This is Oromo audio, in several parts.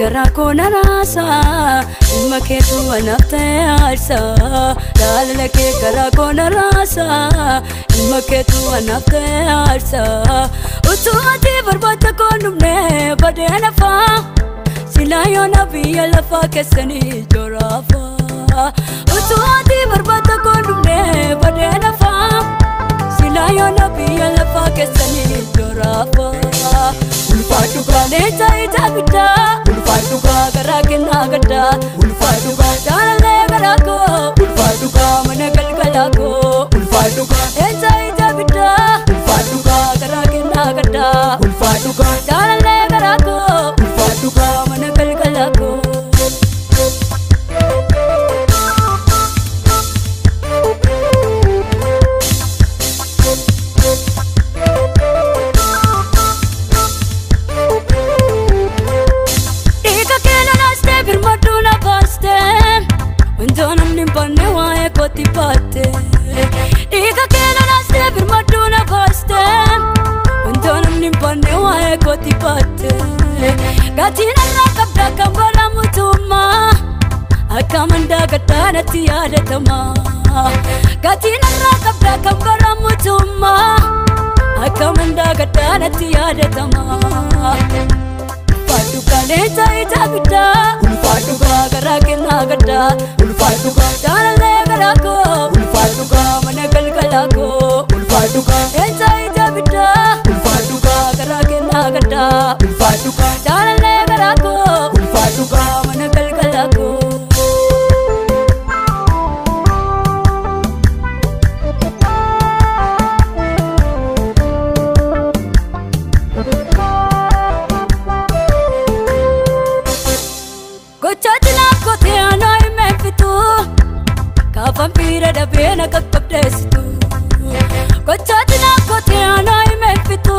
garakona rasa ilma keetu anafte arsa lalake garakona rasa ilma keetu anafte arsa utuati barbata konumne badena fa silayo nabiya lafa kesani jorafa utuati barbata konumne badena fa silayo nabiya lafa kesani jorafa ulfatu kale chaita bita ulfatu ka garakena gada ulfatu ka dalale garako ulfatu ka mana galgalako ulfatu ka chaita bita ulfatu ka garakena gada ulfatu ka dalale garako ulfatu ka mana galgalako Tipate ika kena naste birmaduna baste untonam nimpane wae ko tipate gatina nakabda kambara mutuma akamanda gatana tiada tama gatina nakabda kambara mutuma akamanda gatana tiada tama Ulfatuka leta itabita Ulfatuka garakena gada Ulfatuka dalale garako Ulfatuka mana galgalako Ulfatuka leta itabita Ulfatuka garakena gada Ulfatuka dalale garako Ulfatuka mana galgalako Vampira da bena kakapdesitu Kochatina kotiana imefitu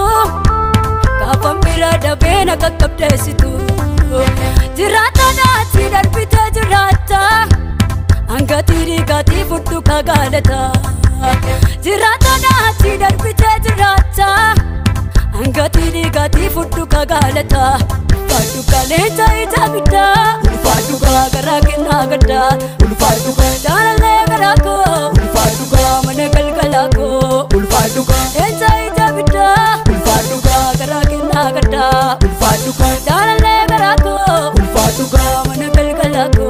Ka vampira da bena kakapdesitu Jirata na tidar pita jirata Anga tiri gati futu kagalata Jirata na tidar pita jirata Anga tiri gati futu kagalata Ulfatuka leta itabita Ulfatuka garakena gada Ulfatuka dalale garako Ulfatuka mana galgalako Ulfatuka leta itabita Ulfatuka garakena gada Ulfatuka dalale garako Ulfatuka mana galgalako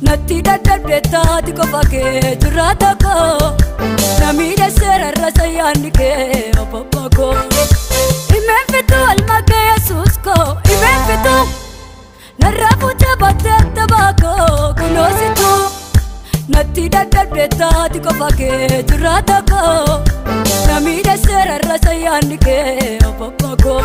Nati dadar beta tiko pake jurata ko Namida sera rasa yanike opapa ko Imemfitu almake Jesus ko Imemfitu Narafu jabate tabako kunositu Nati dadar beta tiko pake jurata ko Namida sera rasa yanike opapa ko